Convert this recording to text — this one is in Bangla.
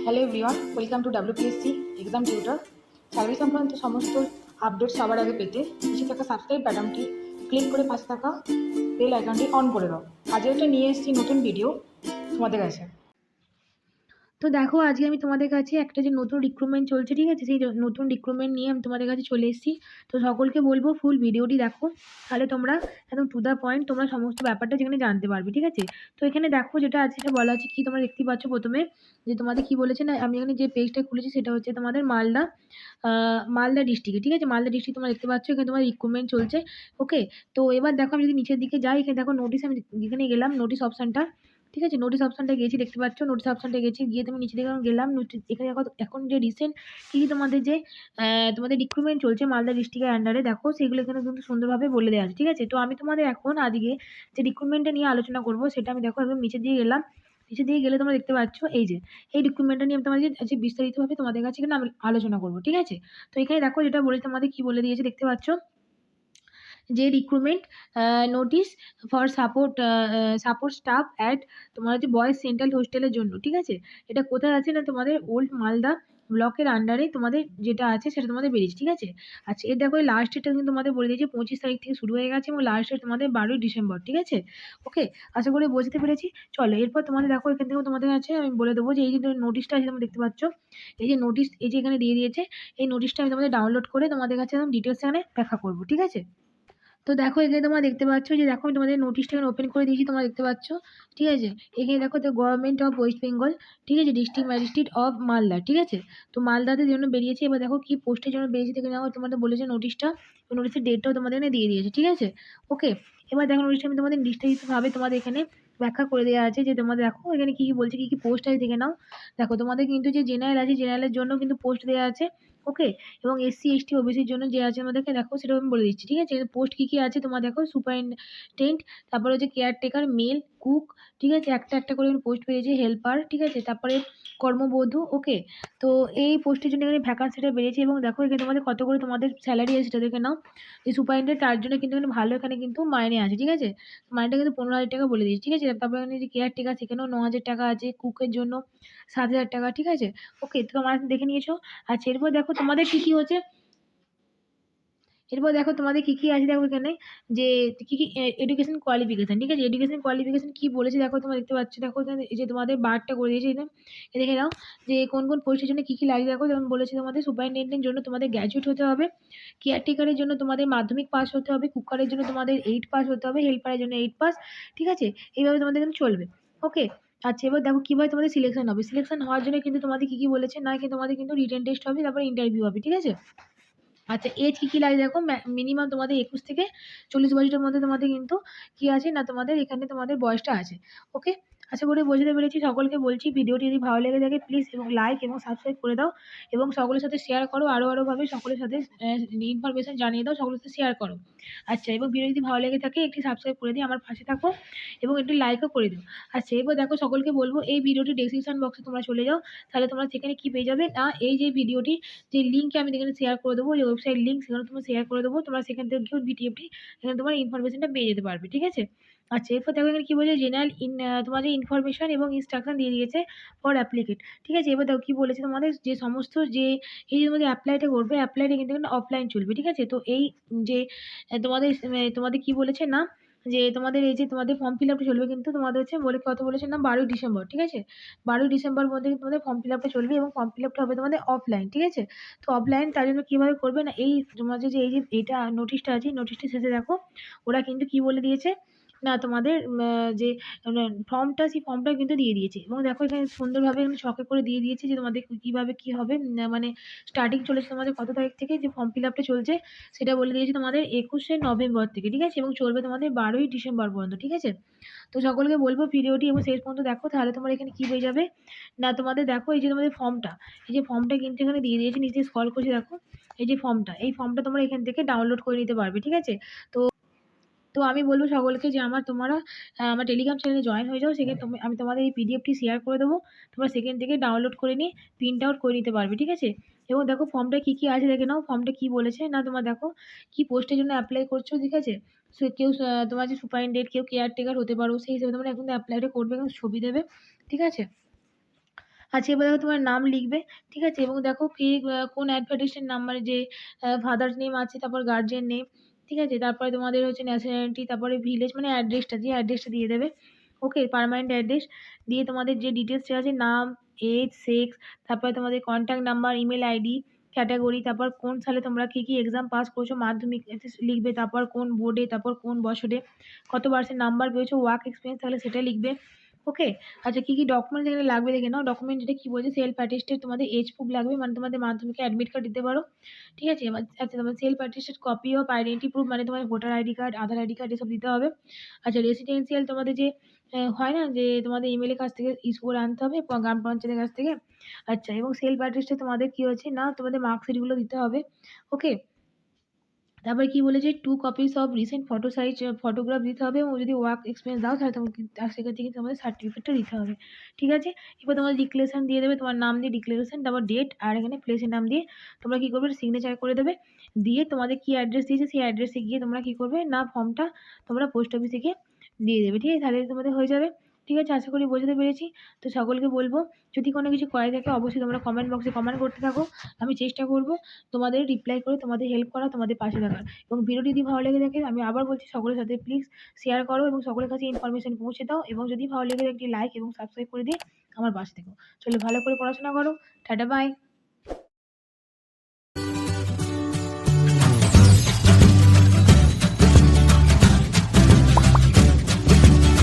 Hello everyone, welcome to WPSC exam tutor. চাকরি সংক্রান্ত সমস্ত আপডেট সবার আগে পেতে নিচে থাকা সাবস্ক্রাইব বাটনটি ক্লিক করে পাশে থাকা বেল আইকনটি অন করে দাও। আজকে একটা নিয়ে এসেছি নতুন ভিডিও তোমাদের কাছে। তো দেখো, আজকে আমি তোমাদের কাছে একটা যে নতুন রিক্রুটমেন্ট চলছে, ঠিক আছে, সেই নতুন রিক্রুটমেন্ট নিয়ে আমি তোমাদের কাছে চলে এসেছি। তো সকলকে বলবো ফুল ভিডিওটি দেখো, তাহলে তোমরা একদম টু দ্য পয়েন্ট তোমরা সমস্ত ব্যাপারটা যেখানে জানতে পারবে, ঠিক আছে। তো এখানে দেখো যেটা আছে সেটা বলা আছে কি, তোমরা দেখতে পাচ্ছ প্রথমে যে তোমাদের কি বলেছে না, আমি এখানে যে পেজটা খুলেছি সেটা হচ্ছে তোমাদের মালদা ডিস্ট্রিক্টে, ঠিক আছে, মালদা ডিস্ট্রিক্ট তোমরা দেখতে পাচ্ছ, এখানে তোমার রিক্রুটমেন্ট চলছে। ওকে, তো এবার দেখো আমি যদি নিচের দিকে যাই, এখানে দেখো নোটিশ, আমি এখানে গেলাম নোটিশ অপশনটা, ঠিক আছে, নোটিশ অপশনটা গেছি, দেখতে পাচ্ছ নোটিশ অপশনটা গেছি, গিয়ে তুমি নিচে দিকে গেলাম এখানে দেখো এখন যে রিসেন্ট কি তোমাদের যে তোমাদের রিক্রুটমেন্ট চলছে মালদা ডিস্ট্রিক্টের আন্ডারে, দেখো সেগুলো এখানে কিন্তু সুন্দরভাবে বলে দেওয়া আছে, ঠিক আছে। তো আমি তোমাদের এখন আজকে যে রিক্রুটমেন্টটা নিয়ে আলোচনা করবো সেটা আমি দেখো একদম নিচে দিয়ে গেলাম, নিচে দিয়ে গেলে তোমরা দেখতে পাচ্ছ এই যে এই রিক্রুটমেন্টটা নিয়ে আমি তোমাদের আজকে বিস্তারিতভাবে তোমাদের কাছে এখানে আমি আলোচনা করবো, ঠিক আছে। তো এখানে দেখো যেটা বলে তোমাদের কি বলে দিয়েছে দেখতে পাচ্ছ যে recruitment notice for support staff at তোমার হচ্ছে বয়েজ সেন্ট্রাল হোস্টেলের জন্য, ঠিক আছে। এটা কোথায় আছে না, তোমাদের ওল্ড মালদা ব্লকের আন্ডারে তোমাদের যেটা আছে সেটা তোমাদের বেরিয়েছে, ঠিক আছে। আচ্ছা, এর দেখো লাস্ট ডেটটা কিন্তু তোমাদের বলে দিয়েছে 25 তারিখ থেকে শুরু হয়ে গেছে এবং লাস্ট ডেট তোমাদের 12ই ডিসেম্বর, ঠিক আছে। ওকে, আশা করি বুঝতে পেরেছি। চলো এরপর তোমাদের দেখো এখান থেকে তোমাদের কাছে আমি বলে দেবো যে এই যে নোটিশটা আছে তোমরা দেখতে পাচ্ছ, এই যে নোটিশ এই যে এখানে দিয়ে দিয়েছে, এই নোটিশটা আমি তোমাদের ডাউনলোড করে তোমাদের কাছে একদম ডিটেলস এখানে ব্যাখ্যা করবো, ঠিক আছে। তো দেখো এখানে তোমরা দেখতে পাচ্ছ যে দেখো আমি তোমাদের নোটিশটা এখানে ওপেন করে দিয়েছি, তোমরা দেখতে পাচ্ছ, ঠিক আছে। এখানে দেখো the government of West Bengal, ঠিক আছে, ডিস্ট্রিক্ট ম্যাজিস্ট্রেট অফ মালদা, ঠিক আছে। তো মালদাতে জন্য বেরিয়েছে। এবার দেখো কি পোস্টের জন্য বেরিয়েছে দেখে নাও, তোমাদের বলেছে নোটিশটা, নোটিশের ডেটটাও তোমাদের এখানে দিয়ে দিয়েছে, ঠিক আছে। ওকে, এবার দেখো নোটিশটা আমি তোমাদের বিস্তারিতভাবে তোমাদের এখানে ব্যাখ্যা করে দেওয়া আছে যে তোমাদের দেখো এখানে কি কি বলছে, কি কি পোস্ট আছে দেখে নাও। দেখো তোমাদের কিন্তু যে জেনারেল আছে, জেনারেলের জন্য কিন্তু পোস্ট দেওয়া আছে। ওকে, এবং SC ST OBCর জন্য যে আছে আমাদেরকে দেখো সেটা আমি বলে দিচ্ছি, ঠিক আছে। পোস্ট কি কি আছে তোমার দেখো, সুপারিনটেন্ডেন্ট, তারপরে হচ্ছে কেয়ারটেকার, মেল কুক, ঠিক আছে, একটা একটা করে পোস্ট পেয়েছে, হেল্পার, ঠিক আছে, তারপরে কর্মবধূ। ওকে, তো এই পোস্টের জন্য এখানে ভ্যাকান্সিটা বেরিয়েছে এবং দেখো এখানে তোমাদের কত করে তোমাদের স্যালারি আছে সেটা দেখে নাও। যে সুপারিনটেন্ডেন্ট তার জন্য কিন্তু এখানে ভালো এখানে কিন্তু মাইনে আছে, ঠিক আছে। মাইনেটা কিন্তু 15,000 টাকা বলে দিয়েছে, ঠিক আছে। তারপরে এখানে যে কেয়ারটেকার সেখানেও 9,000 টাকা আছে, কুকের জন্য 7,000 টাকা, ঠিক আছে। ওকে, তো তোমরা দেখে নিয়েছো। আচ্ছা, এরপর দেখো তোমাদের কি কি হচ্ছে, এরপর দেখো তোমাদের কি কি আছে, দেখো এখানে যে কি কি এডুকেশন কোয়ালিফিকেশন, ঠিক আছে। এডুকেশন কোয়ালিফিকেশন কি বলেছে দেখো, তোমরা দেখতে পাচ্ছ, দেখো এখানে এই যে তোমাদের বারটা করে দিয়েছে এখানে, দেখে নাও যে কোন কোন পোস্টের জন্য কি কি লাগে। দেখো যেমন বলেছে তোমাদের সুপারিনটেন্ডেন্টের জন্য তোমাদের গ্র্যাজুয়েট হতে হবে, কেয়ারটেকারের জন্য তোমাদের মাধ্যমিক পাস হতে হবে, কুকারের জন্য তোমাদের 8 পাস হতে হবে, হেল্পারের জন্য 8 পাস, ঠিক আছে। এইভাবে তোমাদের কিন্তু চলবে। ওকে, আচ্ছা, এবার দেখো কিভাবে তোমাদের সিলেকশন হবে। সিলেকশন হওয়ার জন্য কিন্তু তোমাদের কি কি বলেছে না, কি তোমাদের কিন্তু রিটেন টেস্ট হবে, তারপর ইন্টারভিউ হবে, ঠিক আছে। আচ্ছা, এজ কি কি লাগে দেখো, মিনিমাম তোমাদের 21 থেকে 40 বছরের মধ্যে তোমাদের কিন্তু কি আছে না, তোমাদের এখানে তোমাদের বয়সটা আছে। ওকে, আশা করি বুঝতে পেরেছি। সকলকে বলছি ভিডিওটি যদি ভালো লেগে থাকে প্লিজ এবং লাইক এবং সাবস্ক্রাইব করে দাও এবং সকলের সাথে শেয়ার করো, আরো ভাবে সকলের সাথে ইনফরমেশন জানিয়ে দাও, সকলের সাথে শেয়ার করো। আচ্ছা, এবং ভিডিও যদি ভালো লেগে থাকে একটি সাবস্ক্রাইব করে দিও, আমার পাশে থাকো এবং একটি লাইকও করে দিও। আচ্ছা, এবার দেখো সকলকে বলবো এই ভিডিওটি ডেসক্রিপশন বক্সে তোমরা চলে যাও, তাহলে তোমরা সেখানে কি পেয়ে যাবে না, এই যে ভিডিওটি যে লিঙ্কে আমি এখানে শেয়ার করে দেবো, যে ওয়েবসাইট লিঙ্ক সেখানে তোমার শেয়ার করে দেবো, তোমরা সেখান থেকে গিয়ে ভিডিওটি এখানে তোমার ইনফরমেশনটা পেয়ে যেতে পারবে, ঠিক আছে। আচ্ছা, এরপর দেখো এখানে কি বলছে, জেনারেল তোমার যে ইনফরমেশন এবং ইনস্ট্রাকশন দিয়ে দিয়েছে ফর অ্যাপ্লিকেট, ঠিক আছে। এবার দেখো কি বলেছে তোমাদের যে সমস্ত যে এই যে তোমাদের অ্যাপ্লাইটা করবে, অ্যাপ্লাইটা কিন্তু অফলাইন চলবে, ঠিক আছে। তো এই যে তোমাদের কি বলেছে না, যে তোমাদের এই যে তোমাদের ফর্ম ফিল আপটা চলবে কিন্তু তোমাদের হচ্ছে বলে কত বলেছে না, 12ই ডিসেম্বর, ঠিক আছে। 12ই ডিসেম্বর মধ্যে কিন্তু তোমাদের ফর্ম ফিল আপটা চলবে এবং ফর্ম ফিল আপটা হবে তোমাদের অফলাইন, ঠিক আছে। তো অফলাইন তার জন্য কিভাবে করবে না, এই তোমাদের যে এই যে এটা নোটিশটা আছে, নোটিশটি শেষে দেখো ওরা কিন্তু কি বলে দিয়েছে না, তোমাদের যে ফর্মটা সেই ফর্মটা কিন্তু দিয়ে দিয়েছে এবং দেখো এখানে সুন্দরভাবে এখানে ছকে করে দিয়ে দিয়েছে যে তোমাদের কিভাবে কি হবে, মানে স্টার্টিং চলেছে তোমাদের কত তারিখ থেকে যে ফর্ম ফিল আপটা চলছে সেটা বলে দিয়েছে তোমাদের 21শে নভেম্বর থেকে, ঠিক আছে, এবং চলবে তোমাদের 12ই ডিসেম্বর পর্যন্ত, ঠিক আছে। তো সকলকে বলবো ভিডিওটি এবং শেষ পর্যন্ত দেখো, তাহলে তোমরা এখানে কি পেয়ে যাবে না, তোমাদের দেখো এই যে তোমাদের ফর্মটা, এই যে ফর্মটা কিন্তু এখানে দিয়ে দিয়েছে, নিচে স্ক্রল করছি দেখো এই যে ফর্মটা, এই ফর্মটা তোমরা এখান থেকে ডাউনলোড করে নিতে পারবে, ঠিক আছে। তো তো আমি বলবো সকলকে যে তোমরা আমার টেলিগ্রাম চ্যানেলে জয়েন হয়ে যাও, সেখানে আমি তোমাদের এই পিডিএফটি শেয়ার করে দেবো, তোমরা সেখান থেকে ডাউনলোড করে নিয়ে প্রিন্ট আউট করে নিতে পারবে, ঠিক আছে। এবং দেখো ফর্মটা কি কি আছে দেখে নাও, ফর্মটা কি বলেছে না, তোমার দেখো কি পোস্টের জন্য অ্যাপ্লাই করছো, ঠিক আছে। সে কেউ তোমার যে সুপারিনটেন্ডেন্ট, কেউ কেয়ারটেকার হতে পারো, সেই হিসেবে তোমরা এখন অ্যাপ্লাইটা করবে এবং ছবি দেবে, ঠিক আছে। আচ্ছা, এবার দেখো তোমার নাম লিখবে, ঠিক আছে? এবং দেখো কি কোন অ্যাডভার্টাইজের নাম্বারে যে ফাদার্স নেম আছে, তারপর গার্জিয়ান নেম, ঠিক আছে? তারপরে তোমাদের হচ্ছে ন্যাশনালিটি, তারপরে ভিলেজ মানে অ্যাড্রেসটা, যে অ্যাড্রেসটা দিয়ে দেবে। ওকে, পার্মানেন্ট অ্যাড্রেস দিয়ে তোমাদের যে ডিটেলস আছে, নাম, এজ, সেক্স, তারপরে তোমাদের contact number, email ID, category, তারপর কোন সালে তোমরা কি কি এক্সাম পাস করেছো, মাধ্যমিক লিখবে, তারপর কোন বোর্ডে, তারপর কোন বছরে, কত পার্সেন্ট নাম্বার পেয়েছো, ওয়ার্ক এক্সপিরিয়েন্স থাকলে সেটা লিখবে। ওকে। আচ্ছা, কি কি ডকুমেন্ট এখানে লাগবে দেখে নাও। ডকুমেন্ট যেটা কি বলছে, সেলফ অ্যাটেস্টেড তোমাদের এজ প্রুফ লাগবে, মানে তোমাদের মাধ্যমিকে অ্যাডমিট কার্ড দিতে পারো, ঠিক আছে? আচ্ছা, তোমার self attested copy of identity proof, মানে তোমার ভোটার আইডি কার্ড, আধার আইডি কার্ড এসব দিতে হবে। আচ্ছা, রেসিডেন্সিয়াল তোমাদের যে হয় না যে তোমাদের ইমেলের কাছ থেকে ইস্যু করে আনতে হবে গ্রাম পঞ্চায়েতের কাছ থেকে। আচ্ছা, এবং সেলফ অ্যাটেস্টে তোমাদের কি হচ্ছে না, তোমাদের মার্কশিটগুলো দিতে হবে। ওকে। তারপরে কি বলেছে, 2 copies of recent photo size photograph দিতে হবে, এবং যদি ওয়ার্ক এক্সপিরিয়েন্স দাও তাহলে তোমাকে তার সেক্ষেত্রে কিন্তু তোমাদের সার্টিফিকেটটা দিতে হবে, ঠিক আছে? এবার তোমার ডিক্লারেশন দিয়ে দেবে, তোমার নাম দিয়ে ডিক্লারেশন, তারপর ডেট, আর এখানে প্লেসের নাম দিয়ে তোমরা কি করবে, সিগনেচার করে দেবে। দিয়ে তোমাদের কি অ্যাড্রেস দিয়েছে সেই অ্যাড্রেসে গিয়ে তোমরা কি করবে না, ফর্মটা তোমরা পোস্ট অফিসে গিয়ে দিয়ে দেবে, ঠিক আছে? তাহলে তোমাদের হয়ে যাবে। ঠিক আছে, আশা করি বোঝাতে পেরেছি। তো সকলকে বলবো, যদি কোনো কিছু করার থাকে অবশ্যই তোমরা কমেন্ট বক্সে কমেন্ট করতে থাকো। আমি চেষ্টা করব তোমাদের রিপ্লাই করে তোমাদের হেল্প করা, তোমাদের পাশে থাকার। এবং ভিডিওটি যদি ভালো লেগে থাকে, আমি আবার বলছি, সকলের সাথে প্লিজ শেয়ার করো এবং সকলের কাছে ইনফরমেশন পৌঁছে দাও, এবং যদি ভালো লেগে থাকে একটি লাইক এবং সাবস্ক্রাইব করে দিয়ে আমার পাশে থেকো। চলো, ভালো করে পড়াশোনা করো। Tata, by.